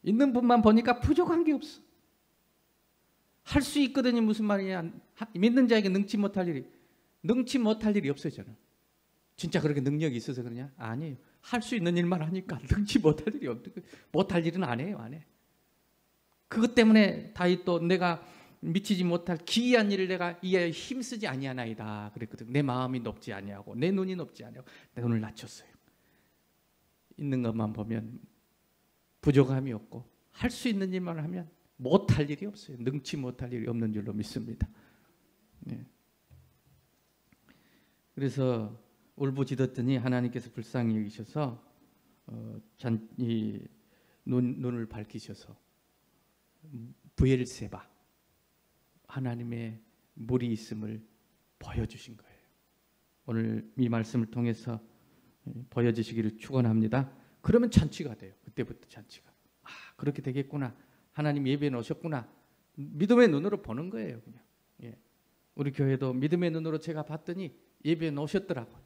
있는 분만 보니까 부족한 게 없어. 할 수 있거든요. 무슨 말이냐. 믿는 자에게 능치 못할 일이 없어요. 저는. 진짜 그렇게 능력이 있어서 그러냐? 아니에요. 할 수 있는 일만 하니까 능치 못할 일이 없어요. 못할 일은 안 해요. 안 해. 그것 때문에 다윗도 내가 미치지 못할 기이한 일을 내가 이에 힘쓰지 아니하나이다 그랬거든. 내 마음이 높지 아니하고 내 눈이 높지 아니하고 내 눈을 낮췄어요. 있는 것만 보면 부족함이 없고 할 수 있는 일만 하면 못할 일이 없어요. 능치 못할 일이 없는 줄로 믿습니다. 네. 그래서 울부짖었더니 하나님께서 불쌍히 여기셔서 눈을 밝히셔서 브엘세바 하나님의 물이 있음을 보여주신 거예요. 오늘 이 말씀을 통해서 보여주시기를 축원합니다. 그러면 잔치가 돼요. 그때부터 잔치가. 아, 그렇게 되겠구나. 하나님 예배에 오셨구나. 믿음의 눈으로 보는 거예요. 그냥. 예. 우리 교회도 믿음의 눈으로 제가 봤더니 예배에 오셨더라고요.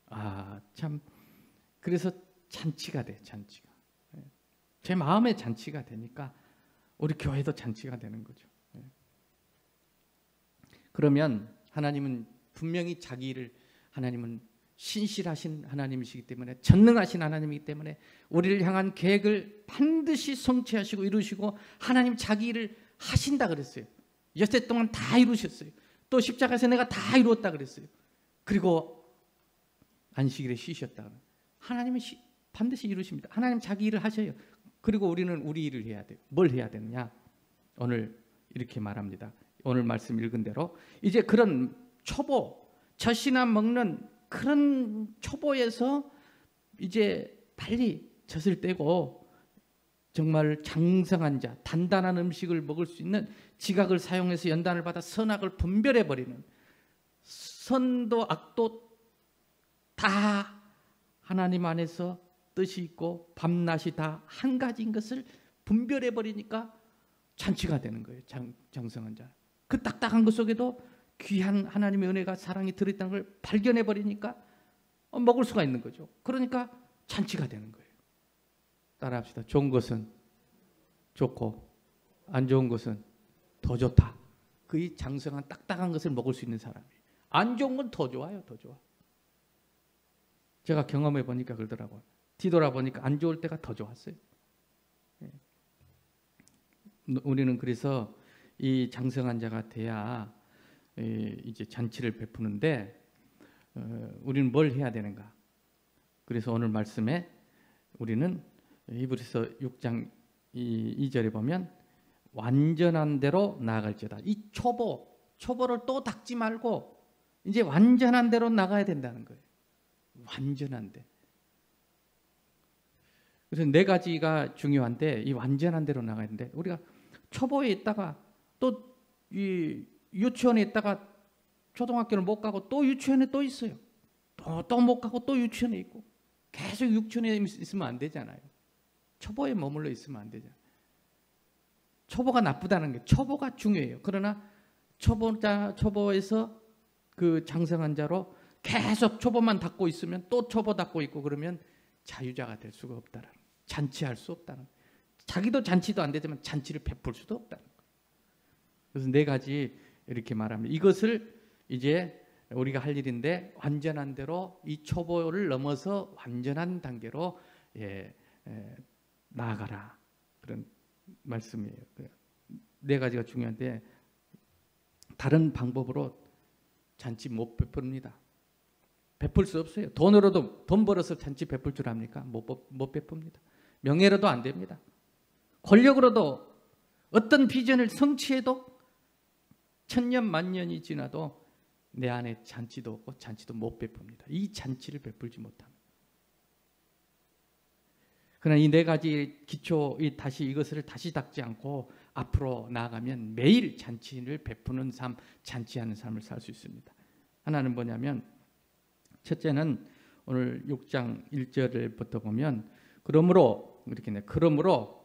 아, 참. 그래서 잔치가 돼. 잔치가. 예. 제 마음의 잔치가 되니까 우리 교회도 잔치가 되는 거죠. 예. 그러면 하나님은 분명히 자기 일을 하나님은 신실하신 하나님이시기 때문에 전능하신 하나님이기 때문에 우리를 향한 계획을 반드시 성취하시고 이루시고 하나님 자기 일을 하신다 그랬어요. 여태 동안 다 이루셨어요. 또 십자가에서 내가 다 이루었다 그랬어요. 그리고 안식일에 쉬셨다. 하나님은 반드시 이루십니다. 하나님 자기 일을 하셔요. 그리고 우리는 우리 일을 해야 돼요. 뭘 해야 되느냐? 오늘 이렇게 말합니다. 오늘 말씀 읽은 대로 이제 그런 초보, 젖이나 먹는 그런 초보에서 이제 빨리 젖을 떼고 정말 장성한 자, 단단한 음식을 먹을 수 있는 지각을 사용해서 연단을 받아 선악을 분별해버리는 선도 악도 다 하나님 안에서 뜻이 있고 밤낮이 다 한 가지인 것을 분별해버리니까 잔치가 되는 거예요. 장성한 자. 그 딱딱한 것 속에도 귀한 하나님의 은혜가 사랑이 들어있다는 걸 발견해버리니까 먹을 수가 있는 거죠. 그러니까 잔치가 되는 거예요. 따라합시다. 좋은 것은 좋고 안 좋은 것은 더 좋다. 그 장성한 딱딱한 것을 먹을 수 있는 사람이. 안 좋은 건 더 좋아요. 더 좋아. 제가 경험해 보니까 그러더라고요. 뒤돌아보니까 안 좋을 때가 더 좋았어요. 우리는 그래서 이 장성한 자가 돼야 이제 잔치를 베푸는데 우리는 뭘 해야 되는가? 그래서 오늘 말씀에 우리는 히브리서 6장 2절에 보면 완전한 대로 나아갈지어다. 이 초보를 또 닦지 말고 이제 완전한 대로 나가야 된다는 거예요. 완전한 대. 그래서 네 가지가 중요한데 이 완전한 대로 나가야 되는데 우리가 초보에 있다가 또 이 유치원에 있다가 초등학교를 못 가고 또 유치원에 또 있어요. 또 못 가고 또 유치원에 있고 계속 유치원에 있으면 안 되잖아요. 초보에 머물러 있으면 안 되잖아요. 초보가 나쁘다는 게 초보가 중요해요. 그러나 초보에서 그 장성한 자로 계속 초보만 닦고 있으면 또 초보 닦고 있고 그러면 자유자가 될 수가 없다는 거예요. 잔치할 수 없다는 거예요. 자기도 잔치도 안 되지만 잔치를 베풀 수도 없다는 거예요. 그래서 네 가지 이렇게 말합니다. 이것을 이제 우리가 할 일인데 완전한 대로 이 초보를 넘어서 완전한 단계로 나아가라. 그런 말씀이에요. 네 가지가 중요한데 다른 방법으로 잔치 못 베풉니다. 베풀 수 없어요. 돈 벌어서 잔치 베풀 줄 압니까? 못 베풉니다. 명예로도 안 됩니다. 권력으로도 어떤 비전을 성취해도 천년 만년이 지나도 내 안에 잔치도 없고 잔치도 못 베풉니다. 이 잔치를 베풀지 못합니다. 그러나 이 네 가지 기초 이것을 다시 닦지 않고 앞으로 나아가면 매일 잔치를 베푸는 삶, 잔치하는 삶을 살 수 있습니다. 하나는 뭐냐면 첫째는 오늘 6장 1절부터 보면 그러므로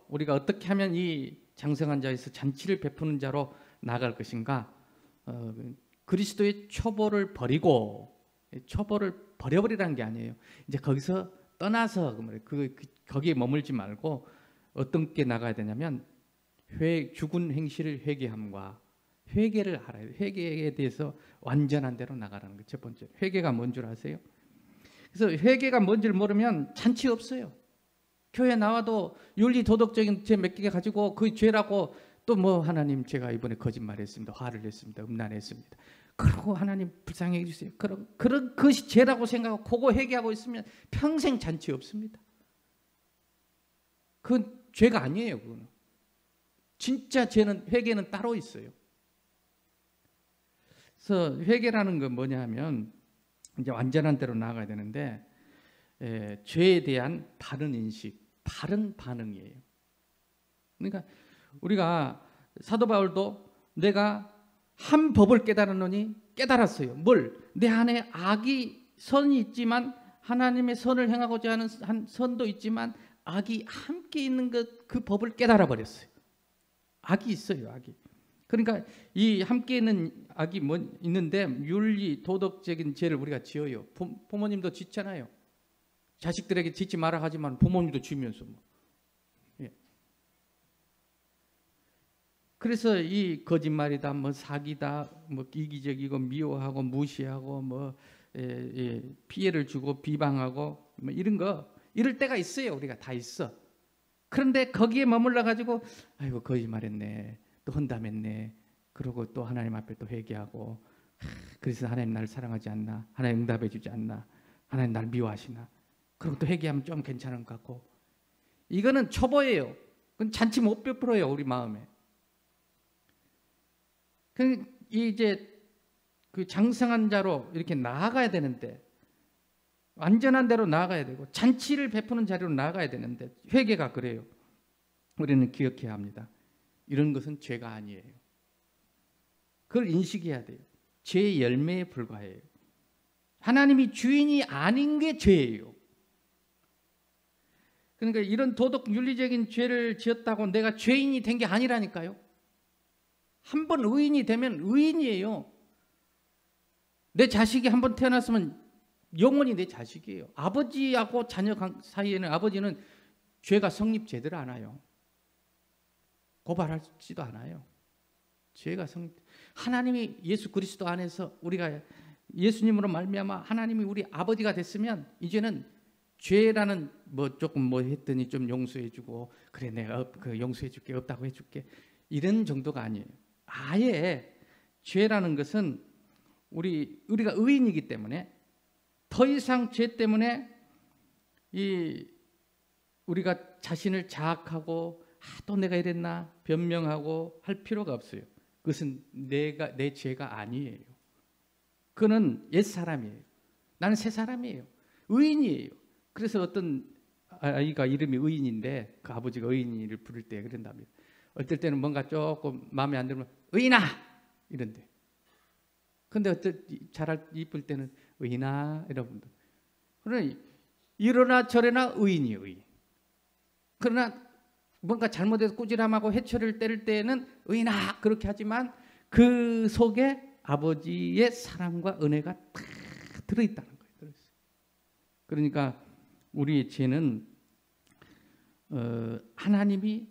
우리가 어떻게 하면 이 장성한 자에서 잔치를 베푸는 자로 나아갈 것인가? 그리스도의 초보를 버리고 초보를 버려버리라는 게 아니에요. 이제 거기서 떠나서 거기에 머물지 말고 어떤 게 나가야 되냐면 죽은 행실을 회개함과 회개를 알아요. 회개에 대해서 완전한 대로 나가라는 거 첫 번째. 회개가 뭔 줄 아세요? 그래서 회개가 뭔지를 모르면 잔치 없어요. 교회 나와도 윤리 도덕적인 죄 몇 개 가지고 그 죄라고 또 뭐 하나님 제가 이번에 거짓말했습니다. 화를 냈습니다. 음란했습니다. 그러고 하나님 불쌍히 해주세요. 그런 것이 죄라고 생각하고 그거 회개하고 있으면 평생 잔치 없습니다. 그건 죄가 아니에요. 그거는. 진짜 죄는 회개는 따로 있어요. 그래서 회개라는 건 뭐냐 하면 이제 완전한 대로 나아가야 되는데 죄에 대한 바른 인식, 바른 반응이에요. 그러니까 우리가 사도 바울도 내가 한 법을 깨달았노니 깨달았어요. 뭘? 내 안에 악이 선이 있지만 하나님의 선을 행하고자 하는 한 선도 있지만 악이 함께 있는 그 법을 깨달아 버렸어요. 악이 있어요, 악이. 그러니까 이 함께 있는 악이 있는데 윤리, 도덕적인 죄를 우리가 지어요. 부모님도 짓잖아요. 자식들에게 짓지 마라 하지만 부모님도 지면서 뭐. 예. 그래서 이 거짓말이다, 뭐 사기다, 뭐 이기적이고 미워하고 무시하고 뭐 피해를 주고 비방하고 뭐 이럴 때가 있어요. 우리가 다 있어. 그런데 거기에 머물러 가지고 아이고 거짓말했네, 또 헌담했네, 그러고 또 하나님 앞에 또 회개하고 그래서 하나님 나를 사랑하지 않나, 하나님 응답해 주지 않나, 하나님 나를 미워하시나, 그리고 또 회개하면 좀 괜찮은 것 같고, 이거는 초보예요. 그건 잔치 못 베풀어요, 우리 마음에. 이제 그 장성한 자로 이렇게 나아가야 되는데, 완전한 대로 나아가야 되고 잔치를 베푸는 자리로 나아가야 되는데 회개가 그래요. 우리는 기억해야 합니다. 이런 것은 죄가 아니에요. 그걸 인식해야 돼요. 죄의 열매에 불과해요. 하나님이 주인이 아닌 게 죄예요. 그러니까 이런 도덕 윤리적인 죄를 지었다고 내가 죄인이 된 게 아니라니까요. 한 번 의인이 되면 의인이에요. 내 자식이 한 번 태어났으면 영원히 내 자식이에요. 아버지하고 자녀 사이에는 아버지는 죄가 성립되지를 않아요. 고발하지도 않아요. 죄가 하나님이 예수 그리스도 안에서 우리가 예수님으로 말미암아 하나님이 우리 아버지가 됐으면 이제는 죄라는 뭐 조금 뭐 했더니 좀 용서해주고 그래 내가 용서해줄게, 없다고 해줄게, 이런 정도가 아니에요. 아예 죄라는 것은 우리가 의인이기 때문에 더 이상 죄 때문에 우리가 자신을 자학하고 또 내가 이랬나 변명하고 할 필요가 없어요. 그것은 내 죄가 아니에요. 그는 옛 사람이에요. 나는 새 사람이에요. 의인이에요. 그래서 어떤 아이가 이름이 의인인데 그 아버지가 의인이를 부를 때 그런답니다. 어떨 때는 뭔가 조금 마음에 안 들면 의인아 이런데. 근데 잘 이쁠 때는 의인아 여러분들. 그러나 이러나 저러나 의인이에요, 의인. 그러나 뭔가 잘못해서 꾸지람하고 해초를 때릴 때는 의인아 그렇게 하지만 그 속에 아버지의 사랑과 은혜가 다 들어있다는 거예요. 들어있어요. 그러니까 우리 죄는 하나님이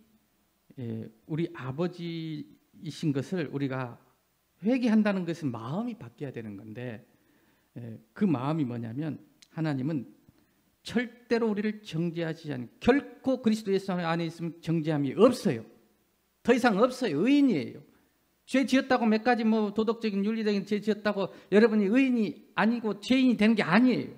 우리 아버지이신 것을 우리가 회개한다는 것은 마음이 바뀌어야 되는 건데 그 마음이 뭐냐면 하나님은 절대로 우리를 정죄하지 않는, 결코 그리스도 예수 안에 있으면 정죄함이 없어요. 더 이상 없어요. 의인이에요. 죄 지었다고 몇 가지 뭐 도덕적인 윤리적인 죄 지었다고 여러분이 의인이 아니고 죄인이 되는 게 아니에요.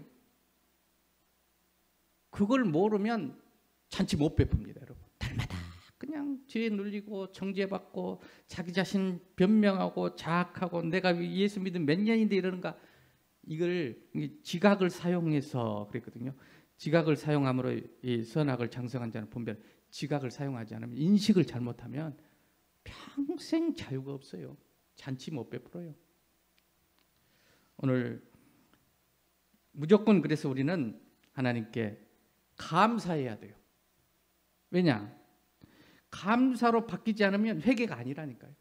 그걸 모르면 잔치 못 베풉니다, 여러분. 달마다 그냥 죄에 눌리고 정죄받고 자기 자신 변명하고 자학하고 내가 예수 믿은 몇 년인데 이러는가, 이걸 지각을 사용해서 그랬거든요. 지각을 사용함으로 이 선악을 장성한 자는 분별. 지각을 사용하지 않으면, 인식을 잘못하면 평생 자유가 없어요. 잔치 못 베풀어요. 오늘 무조건 그래서 우리는 하나님께 감사해야 돼요. 왜냐? 감사로 바뀌지 않으면 회개가 아니라니까요.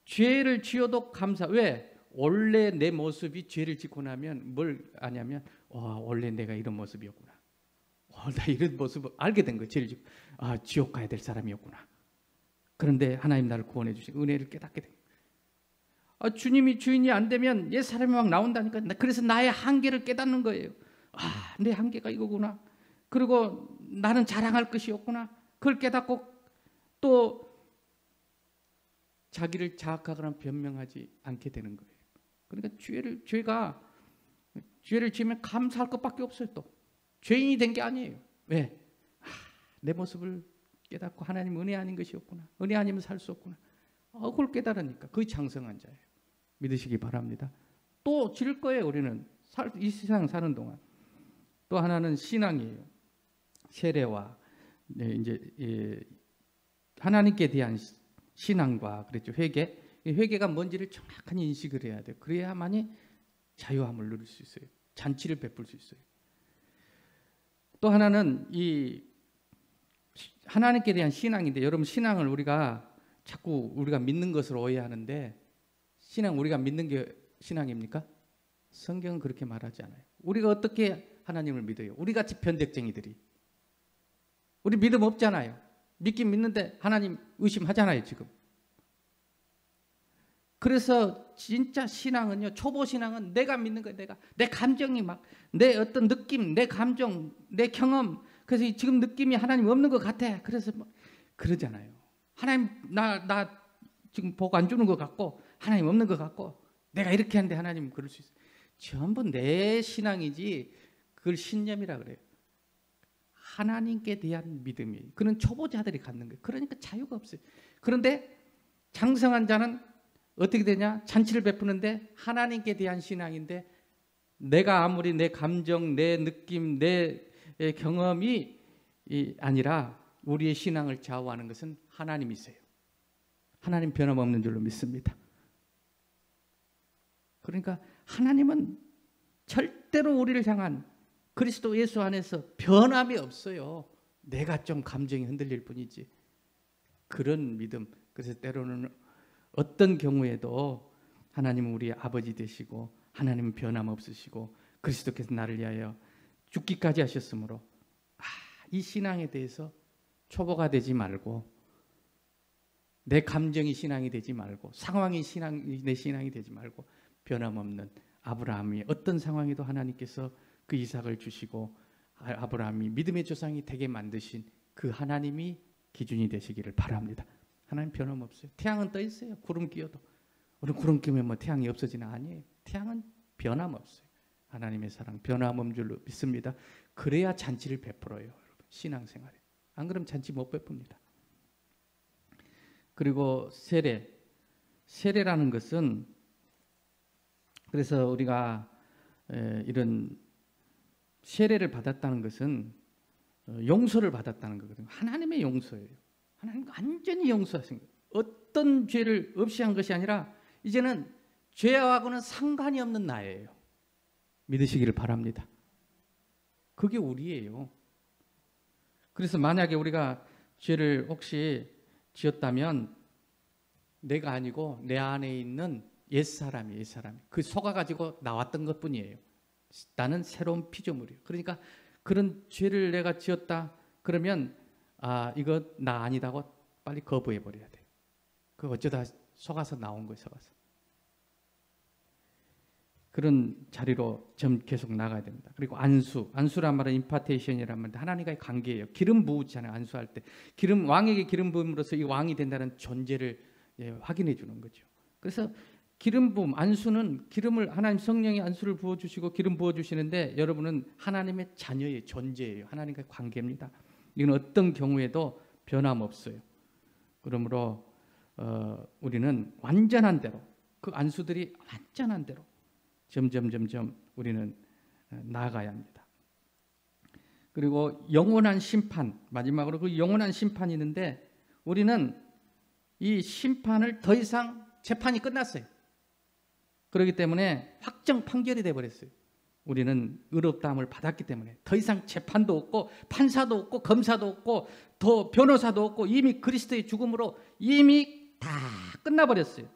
죄를 지어도 감사. 왜? 원래 내 모습이 죄를 짓고 나면 뭘 아냐면 원래 내가 이런 모습이었구나. 나 이런 모습을 알게 된 거예요. 죄를 짓고 지옥 가야 될 사람이었구나. 그런데 하나님 나를 구원해 주신 은혜를 깨닫게 된 거예요. 주님이 주인이 안 되면 옛 사람이 막 나온다니까. 그래서 나의 한계를 깨닫는 거예요. 내 한계가 이거구나. 그리고 나는 자랑할 것이 없구나. 그걸 깨닫고 또 자기를 자학하거나 변명하지 않게 되는 거예요. 그러니까 죄를 지으면 감사할 것밖에 없어요. 또 죄인이 된 게 아니에요. 왜? 내 모습을 깨닫고 하나님 은혜 아닌 것이 없구나. 은혜 아니면 살 수 없구나. 그걸 깨달으니까 그게 장성한 자예요. 믿으시기 바랍니다. 또 질 거예요. 우리는 이 세상 사는 동안. 또 하나는 신앙이에요. 세례와 이제 하나님께 대한 신앙과 그랬죠. 회개가 뭔지를 정확하게 인식을 해야 돼요. 그래야만이 자유함을 누릴 수 있어요. 잔치를 베풀 수 있어요. 또 하나는 이 하나님께 대한 신앙인데, 여러분 신앙을 자꾸 우리가 믿는 것으로 오해하는데, 신앙 우리가 믿는 게 신앙입니까? 성경은 그렇게 말하지 않아요. 우리가 어떻게 하나님을 믿어요? 우리같이 변덕쟁이들이. 우리 믿음 없잖아요. 믿긴 믿는데 하나님 의심하잖아요, 지금. 그래서 진짜 신앙은요, 초보 신앙은 내가 믿는 거예요. 내 감정이 내 어떤 느낌, 내 감정, 내 경험. 그래서 지금 느낌이 하나님 없는 것 같아. 그래서 그러잖아요. 하나님 나 지금 복 안 주는 것 같고, 하나님 없는 것 같고, 내가 이렇게 하는데 하나님 그럴 수 있어요. 전부 내 신앙이지 그걸 신념이라 그래요. 하나님께 대한 믿음이. 그는 초보자들이 갖는 거예요. 그러니까 자유가 없어요. 그런데 장성한 자는 어떻게 되냐? 잔치를 베푸는데 하나님께 대한 신앙인데, 내가 아무리 내 감정, 내 느낌, 내 경험이 아니라 우리의 신앙을 좌우하는 것은 하나님이세요. 하나님 변함없는 줄로 믿습니다. 그러니까 하나님은 절대로 우리를 향한 그리스도 예수 안에서 변함이 없어요. 내가 좀 감정이 흔들릴 뿐이지. 그런 믿음. 그래서 때로는 어떤 경우에도 하나님은 우리의 아버지 되시고, 하나님은 변함 없으시고, 그리스도께서 나를 위하여 죽기까지 하셨으므로 이 신앙에 대해서 초보가 되지 말고, 내 감정이 신앙이 되지 말고, 상황이 내 신앙이 되지 말고, 변함없는 아브라함이 어떤 상황에도 하나님께서 그 이삭을 주시고, 아브라함이 믿음의 조상이 되게 만드신 그 하나님이 기준이 되시기를 바랍니다. 하나님 변함없어요. 태양은 떠 있어요. 구름 끼어도. 우리 구름 끼면 태양이 없어지는 아니에요. 태양은 변함없어요. 하나님의 사랑 변함없는 줄로 믿습니다. 그래야 잔치를 베풀어요, 여러분. 신앙생활에. 안 그러면 잔치 못 베풉니다. 그리고 세례라는 것은, 그래서 우리가 이런 세례를 받았다는 것은 용서를 받았다는 거거든요. 하나님의 용서예요. 하나님 완전히 용서하신 거예요. 어떤 죄를 없이 한 것이 아니라 이제는 죄하고는 상관이 없는 나예요. 믿으시기를 바랍니다. 그게 우리예요. 그래서 만약에 우리가 죄를 혹시 지었다면 내가 아니고 내 안에 있는 옛사람이 그 속아가지고 나왔던 것뿐이에요. 나는 새로운 피조물이에요. 그러니까 그런 죄를 내가 지었다 그러면 이거 나 아니다고 빨리 거부해버려야 돼요. 그 어쩌다 속아서 나온 거예요. 속아서. 그런 자리로 계속 나가야 됩니다. 그리고 안수란 말은 임파테이션이란 말인데 하나님과의 관계예요. 기름 부으잖아요. 안수할 때 왕에게 기름 부음으로써 이 왕이 된다는 존재를 확인해 주는 거죠. 그래서 기름 부음, 안수는 기름을, 하나님 성령이 안수를 부어주시고 기름 부어주시는데, 여러분은 하나님의 자녀의 존재예요. 하나님과의 관계입니다. 이건 어떤 경우에도 변함없어요. 그러므로 우리는 완전한 대로, 그 안수들이 완전한 대로 점점 우리는 나아가야 합니다. 그리고 영원한 심판, 마지막으로 그 영원한 심판이 있는데, 우리는 이 심판을 더 이상 재판이 끝났어요. 그렇기 때문에 확정 판결이 돼버렸어요. 우리는 의롭다함을 받았기 때문에 더 이상 재판도 없고 판사도 없고 검사도 없고 더 변호사도 없고, 이미 그리스도의 죽음으로 이미 다 끝나버렸어요.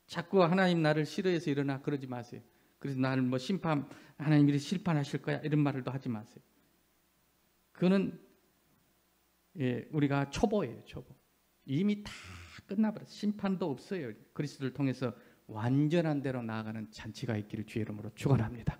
자꾸 하나님 나를 싫어해서 일어나 그러지 마세요. 그래서 나를 하나님이 심판하실 거야 이런 말을 또 하지 마세요. 그거는 우리가 초보예요. 초보. 이미 다 끝나버렸어요. 심판도 없어요. 그리스도를 통해서 완전한 대로 나아가는 잔치가 있기를 주의 이름으로 축원합니다.